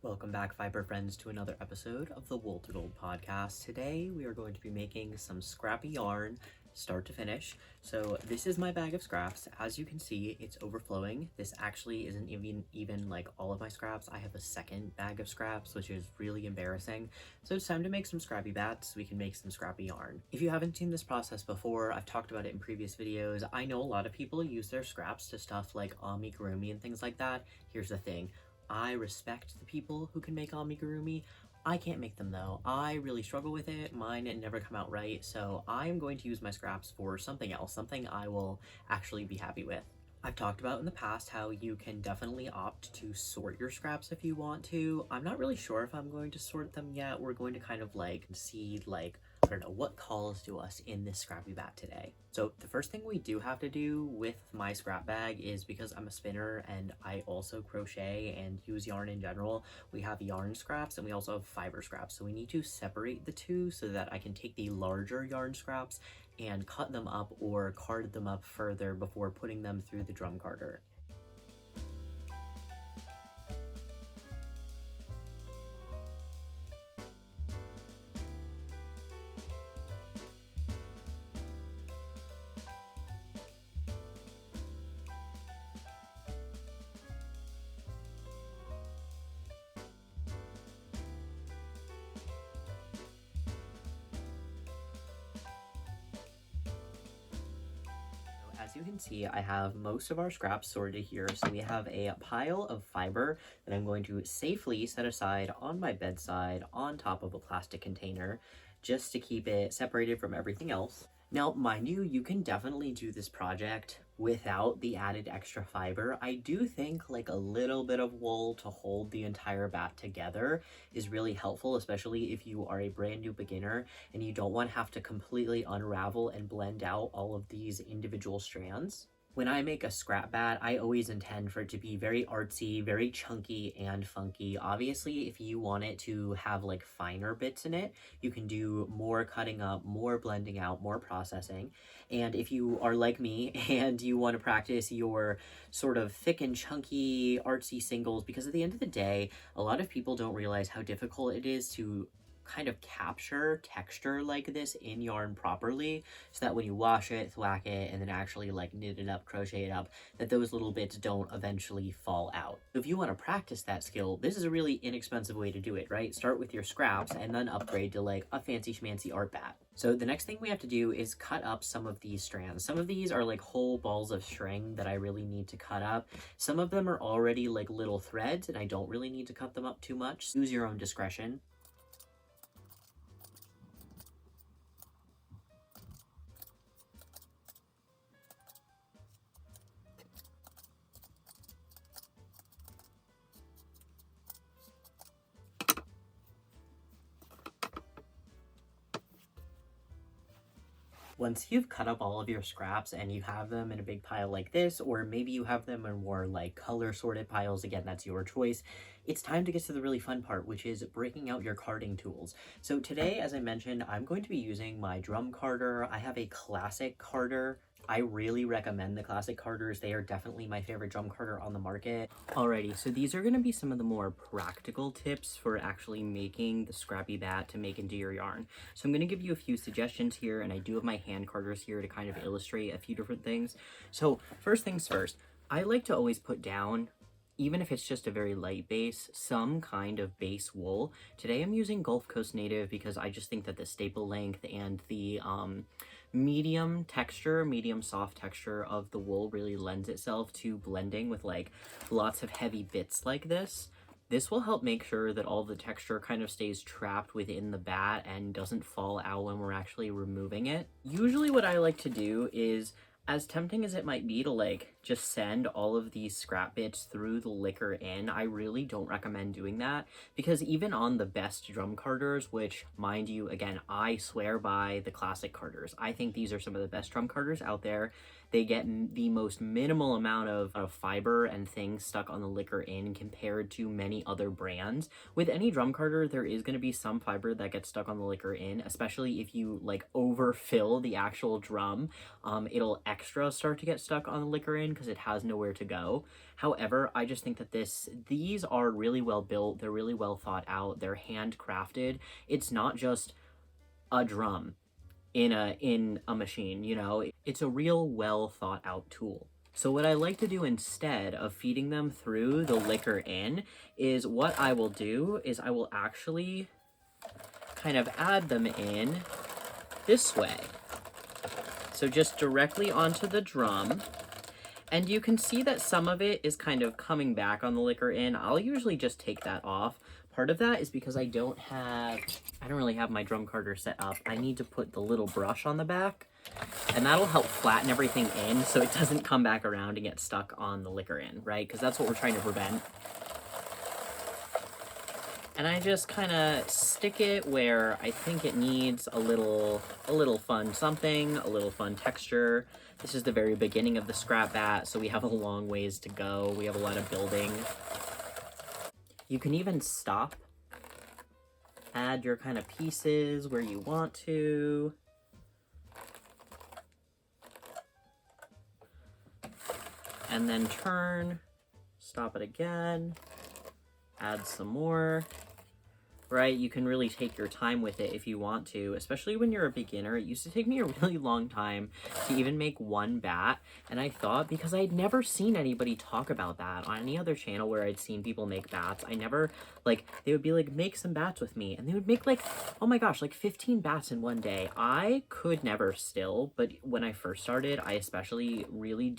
Welcome back, fiber friends, to another episode of the Wool to Gold podcast. Today we are going to be making some scrappy yarn start to finish. So this is my bag of scraps. As you can see, it's overflowing. This actually isn't even like all of my scraps. I have a second bag of scraps, which is really embarrassing. So it's time to make some scrappy batts so we can make some scrappy yarn. If you haven't seen this process before, I've talked about it in previous videos. I know a lot of people use their scraps to stuff like amigurumi and things like that. Here's the thing. I respect the people who can make amigurumi. I can't make them though. I really struggle with it. Mine never come out right, so I'm going to use my scraps for something else, something I will actually be happy with. I've talked about in the past how you can definitely opt to sort your scraps if you want to. I'm not really sure if I'm going to sort them yet. We're going to kind of like see I don't know, what calls to us in this scrappy bat today. So the first thing we do have to do with my scrap bag is, because I'm a spinner and I also crochet and use yarn in general, we have yarn scraps and we also have fiber scraps. So we need to separate the two so that I can take the larger yarn scraps and cut them up or card them up further before putting them through the drum carder. As you can see, I have most of our scraps sorted here. So we have a pile of fiber that I'm going to safely set aside on my bedside on top of a plastic container just to keep it separated from everything else. Now, mind you, you can definitely do this project without the added extra fiber. I do think like a little bit of wool to hold the entire bat together is really helpful, especially if you are a brand new beginner and you don't want to have to completely unravel and blend out all of these individual strands. When I make a scrap bat, I always intend for it to be very artsy, very chunky and funky. Obviously, if you want it to have like finer bits in it, you can do more cutting up, more blending out, more processing. And if you are like me and you want to practice your sort of thick and chunky artsy singles, because at the end of the day, a lot of people don't realize how difficult it is to kind of capture texture like this in yarn properly, so that when you wash it, thwack it, and then actually like knit it up, crochet it up, that those little bits don't eventually fall out. If you want to practice that skill, this is a really inexpensive way to do it, right? Start with your scraps and then upgrade to like a fancy schmancy art bat. So the next thing we have to do is cut up some of these strands. Some of these are like whole balls of string that I really need to cut up. Some of them are already like little threads and I don't really need to cut them up too much. Use your own discretion. Once you've cut up all of your scraps and you have them in a big pile like this, or maybe you have them in more like color sorted piles, again, that's your choice, it's time to get to the really fun part, which is breaking out your carding tools. So today, as I mentioned, I'm going to be using my drum carder. I have a classic carder. I really recommend the classic carders. They are definitely my favorite drum carder on the market. Alrighty, so these are going to be some of the more practical tips for actually making the scrappy bat to make into your yarn. So I'm going to give you a few suggestions here, and I do have my hand carders here to kind of illustrate a few different things. So first things first, I like to always put down, even if it's just a very light base, some kind of base wool. Today I'm using Gulf Coast Native because I just think that the staple length and the medium soft texture of the wool really lends itself to blending with like lots of heavy bits like this. This will help make sure that all the texture kind of stays trapped within the bat and doesn't fall out when we're actually removing it. Usually what I like to do is, as tempting as it might be to like just send all of these scrap bits through the liquor in, I really don't recommend doing that, because even on the best drum carders, which mind you, again, I swear by the classic carders, I think these are some of the best drum carders out there, They get the most minimal amount of fiber and things stuck on the liquor in compared to many other brands. With any drum carder, there is going to be some fiber that gets stuck on the liquor in, especially if you like overfill the actual drum. It'll extra start to get stuck on the liquor in because it has nowhere to go. However, I just think that these are really well built. They're really well thought out. They're handcrafted. It's not just a drum in a machine, you know? It's a real well thought out tool. So what I like to do instead of feeding them through the liquor in is what I will do is I will actually kind of add them in this way. So just directly onto the drum. And you can see that some of it is kind of coming back on the liquor in. I'll usually just take that off. Part of that is because I don't really have my drum carder set up. I need to put the little brush on the back, and that'll help flatten everything in so it doesn't come back around and get stuck on the liquor in, right? Because that's what we're trying to prevent. And I just kind of stick it where I think it needs a little fun something, a little fun texture. This is the very beginning of the scrap bat, so we have a long ways to go. We have a lot of building. You can even stop, add your kind of pieces where you want to. And then turn, stop it again, add some more. Right, you can really take your time with it if you want to, especially when you're a beginner. It used to take me a really long time to even make one bat, and I thought, because I'd never seen anybody talk about that on any other channel where I'd seen people make bats, I never, like, they would be like, make some bats with me, and they would make like, oh my gosh, like 15 bats in one day. I could never still, but when I first started, I especially really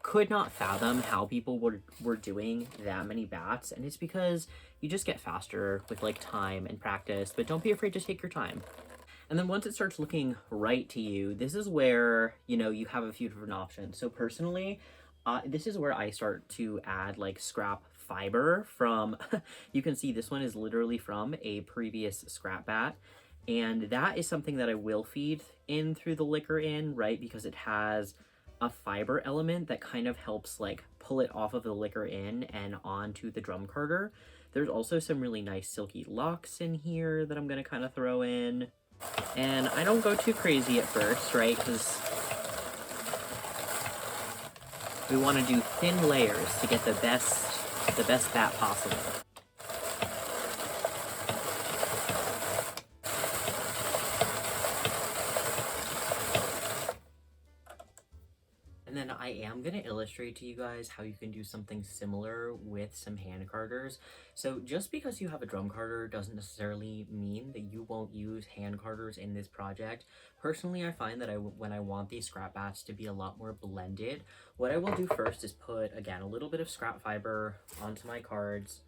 could not fathom how people were doing that many bats, and it's because you just get faster with like time and practice, but don't be afraid to take your time. And then once it starts looking right to you, this is where, you know, you have a few different options. So personally, this is where I start to add like scrap fiber from, you can see this one is literally from a previous scrap bat. And that is something that I will feed in through the liquor in, right? Because it has a fiber element that kind of helps like pull it off of the liquor in and onto the drum carder. There's also some really nice silky locks in here that I'm going to kind of throw in. And I don't go too crazy at first, right? Because we want to do thin layers to get the best bat possible. And then I am going to illustrate to you guys how you can do something similar with some hand carders. So just because you have a drum carder doesn't necessarily mean that you won't use hand carders in this project. Personally, I find that when I want these scrap bats to be a lot more blended, what I will do first is put, again, a little bit of scrap fiber onto my cards.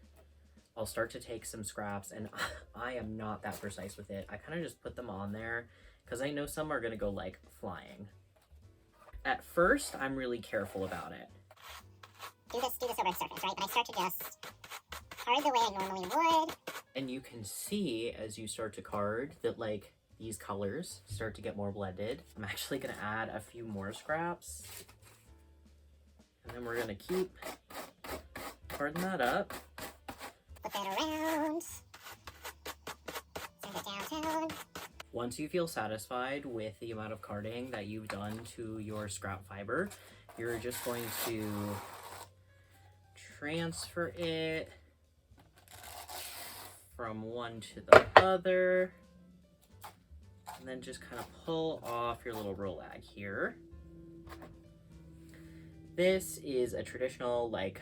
I'll start to take some scraps, and I am not that precise with it. I kind of just put them on there because I know some are going to go like flying. At first, I'm really careful about it. Do this over the surface, right? And I start to just card the way I normally would. And you can see as you start to card that like these colors start to get more blended. I'm actually going to add a few more scraps. And then we're going to keep carding that up. Flip that around. Send it downtown. Once you feel satisfied with the amount of carding that you've done to your scrap fiber, you're just going to transfer it from one to the other, and then just kind of pull off your little rolag here. This is a traditional, like,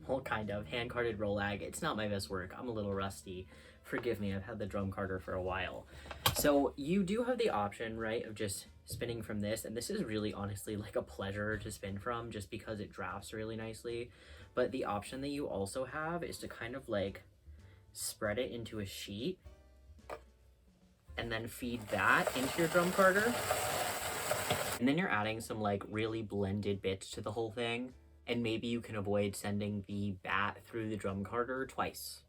well, kind of hand-carded rolag. It's not my best work. I'm a little rusty. Forgive me, I've had the drum carder for a while. So you do have the option, right, of just spinning from this, and this is really honestly like a pleasure to spin from just because it drafts really nicely. But the option that you also have is to kind of like spread it into a sheet and then feed that into your drum carder. And then you're adding some like really blended bits to the whole thing, and maybe you can avoid sending the bat through the drum carder twice.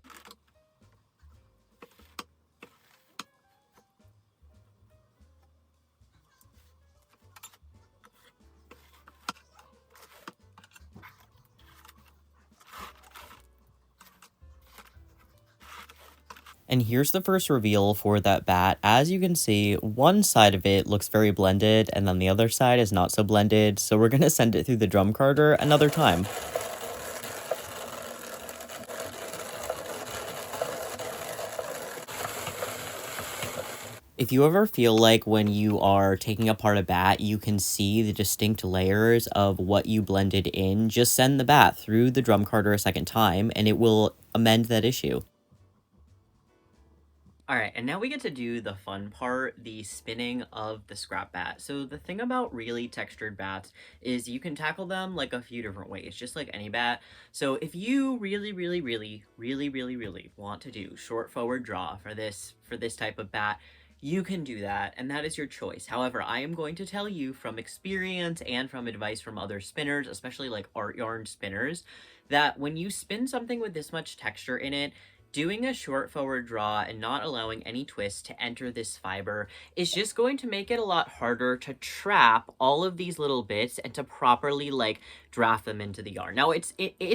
And here's the first reveal for that bat. As you can see, one side of it looks very blended, and then the other side is not so blended, so we're gonna send it through the drum carder another time. If you ever feel like when you are taking apart a bat, you can see the distinct layers of what you blended in, just send the bat through the drum carder a second time, and it will amend that issue. Alright, and now we get to do the fun part, the spinning of the scrap bat. So the thing about really textured bats is you can tackle them like a few different ways, just like any bat. So if you really want to do short forward draw for this type of bat, you can do that, and that is your choice. However, I am going to tell you from experience and from advice from other spinners, especially like art yarn spinners, that when you spin something with this much texture in it, doing a short forward draw and not allowing any twist to enter this fiber is just going to make it a lot harder to trap all of these little bits and to properly like draft them into the yarn. Now it's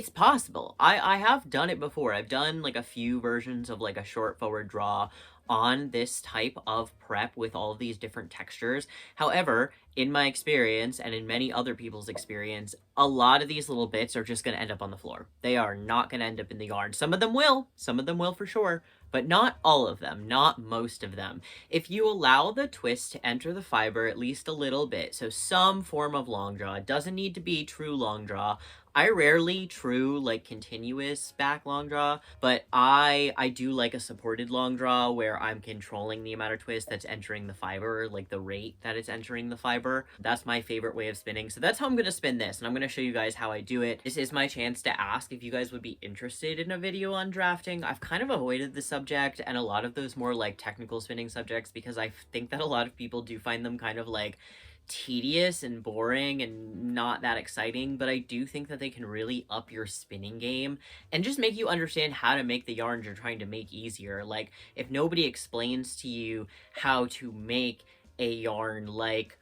possible. I have done it before. I've done like a few versions of like a short forward draw on this type of prep with all of these different textures. However, in my experience and in many other people's experience, a lot of these little bits are just going to end up on the floor. They are not going to end up in the yarn. Some of them will for sure, but not all of them, not most of them. If you allow the twist to enter the fiber at least a little bit, so some form of long draw, it doesn't need to be true long draw. I rarely true like continuous back long draw, but I do like a supported long draw where I'm controlling the amount of twist that's entering the fiber, like the rate that it's entering the fiber. That's my favorite way of spinning. So that's how I'm going to spin this, and I'm going to show you guys how I do it. This is my chance to ask if you guys would be interested in a video on drafting. I've kind of avoided the subject and a lot of those more like technical spinning subjects because I think that a lot of people do find them kind of like tedious and boring and not that exciting, but I do think that they can really up your spinning game and just make you understand how to make the yarns you're trying to make easier. Like, if nobody explains to you how to make a yarn like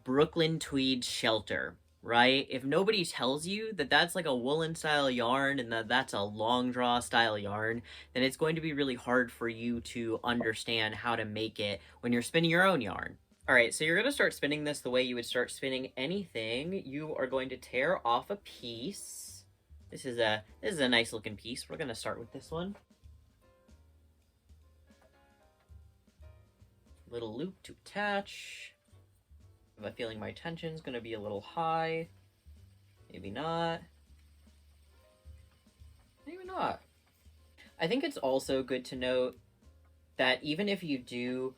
Brooklyn tweed shelter, right? If nobody tells you that that's like a woolen style yarn and that that's a long draw style yarn, then it's going to be really hard for you to understand how to make it when you're spinning your own yarn. Alright, so you're going to start spinning this the way you would start spinning anything. You are going to tear off a piece. This is a nice looking piece. We're going to start with this one. Little loop to attach. I have a feeling my tension's going to be a little high. Maybe not. Maybe not. I think it's also good to note that even if you do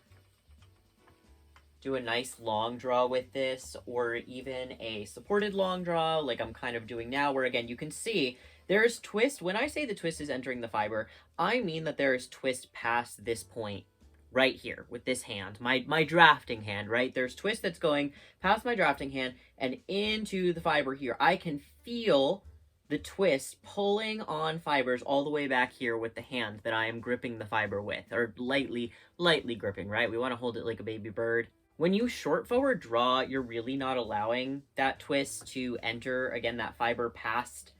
a nice long draw with this, or even a supported long draw like I'm kind of doing now, where again you can see there's twist. When I say the twist is entering the fiber, I mean that there is twist past this point right here with this hand, my drafting hand, right? There's twist that's going past my drafting hand and into the fiber here. I can feel the twist pulling on fibers all the way back here with the hand that I am gripping the fiber with, or lightly gripping, right? We want to hold it like a baby bird. When you short forward draw, you're really not allowing that twist to enter, again, that fiber past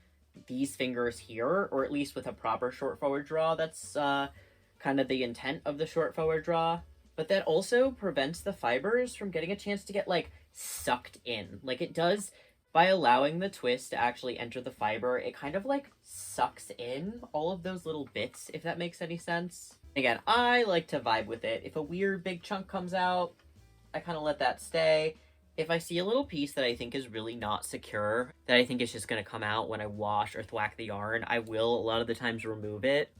these fingers here, or at least with a proper short forward draw. That's kind of the intent of the short forward draw. But that also prevents the fibers from getting a chance to get, like, sucked in. Like it does by allowing the twist to actually enter the fiber. It kind of, like, sucks in all of those little bits, if that makes any sense. Again, I like to vibe with it. If a weird big chunk comes out, I kind of let that stay. If I see a little piece that I think is really not secure, that I think is just going to come out when I wash or thwack the yarn, I will a lot of the times remove it.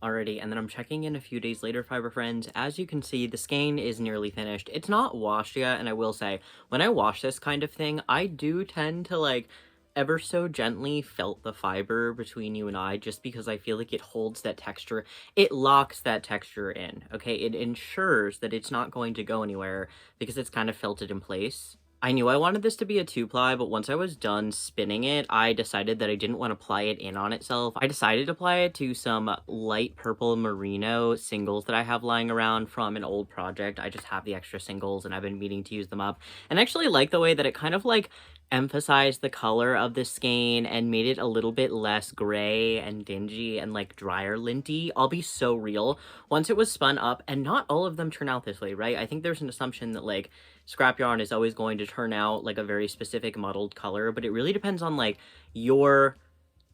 Alrighty, and then I'm checking in a few days later, fiber friends. As you can see, the skein is nearly finished. It's not washed yet, and I will say, when I wash this kind of thing, I do tend to, like, ever so gently felt the fiber between you and I, just because I feel like it holds that texture. It locks that texture in, okay? It ensures that it's not going to go anywhere because it's kind of felted in place. I knew I wanted this to be a 2-ply, but once I was done spinning it, I decided that I didn't want to ply it in on itself. I decided to apply it to some light purple merino singles that I have lying around from an old project. I just have the extra singles and I've been meaning to use them up. And I actually like the way that it kind of like emphasized the color of the skein and made it a little bit less gray and dingy and like drier linty. I'll be so real. Once it was spun up, and not all of them turn out this way, right? I think there's an assumption that like scrap yarn is always going to turn out like a very specific muddled color, but it really depends on like your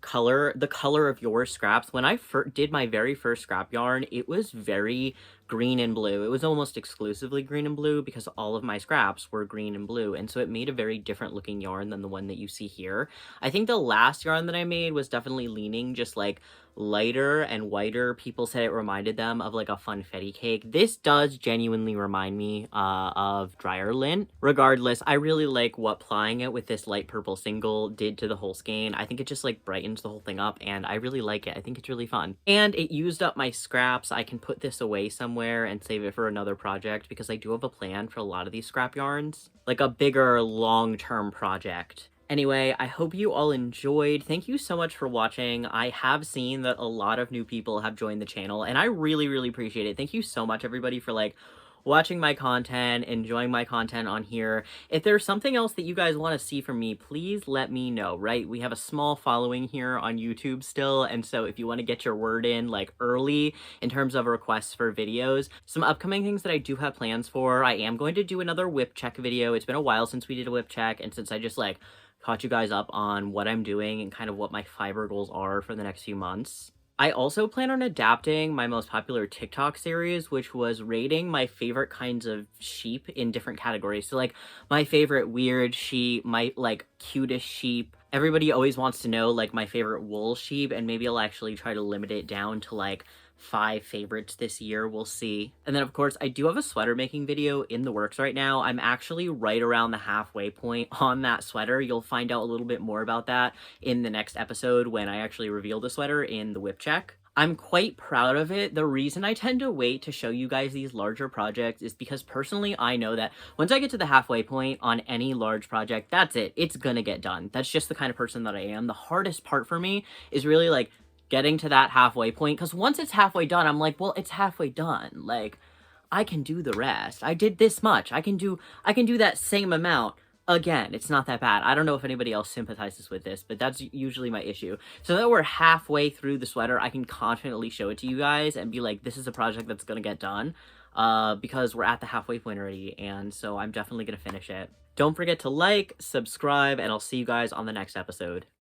color, the color of your scraps. When I did my very first scrap yarn, it was very green and blue. It was almost exclusively green and blue because all of my scraps were green and blue, and so it made a very different looking yarn than the one that you see here. I think the last yarn that I made was definitely leaning just like lighter and whiter. People said it reminded them of like a funfetti cake. This does genuinely remind me of dryer lint. Regardless, I really like what plying it with this light purple single did to the whole skein. I think it just like brightens the whole thing up, and I really like it. I think it's really fun. And it used up my scraps. I can put this away somewhere and save it for another project because I do have a plan for a lot of these scrap yarns, like a bigger long-term project. Anyway, I hope you all enjoyed. Thank you so much for watching. I have seen that a lot of new people have joined the channel, and I really, really appreciate it. Thank you so much, everybody, for like watching my content, enjoying my content on here. If there's something else that you guys want to see from me, please let me know, right? We have a small following here on YouTube still, and so if you want to get your word in like early in terms of requests for videos, some upcoming things that I do have plans for, I am going to do another whip check video. It's been a while since we did a whip check, and since I just like caught you guys up on what I'm doing and kind of what my fiber goals are for the next few months. I also plan on adapting my most popular TikTok series, which was rating my favorite kinds of sheep in different categories. So like my favorite weird sheep, my like cutest sheep. Everybody always wants to know like my favorite wool sheep, and maybe I'll actually try to limit it down to like 5 favorites this year. We'll see. And then of course I do have a sweater making video in the works right now. I'm actually right around the halfway point on that sweater. You'll find out a little bit more about that in the next episode when I actually reveal the sweater in the whip check. I'm quite proud of it. The reason I tend to wait to show you guys these larger projects is because personally I know that once I get to the halfway point on any large project, that's it. It's gonna get done. That's just the kind of person that I am. The hardest part for me is really like getting to that halfway point, because once it's halfway done, I'm like, well, it's halfway done. Like, I can do the rest. I did this much. I can do that same amount again. It's not that bad. I don't know if anybody else sympathizes with this, but that's usually my issue. So that we're halfway through the sweater, I can confidently show it to you guys and be like, this is a project that's gonna get done, because we're at the halfway point already, and so I'm definitely gonna finish it. Don't forget to like, subscribe, and I'll see you guys on the next episode.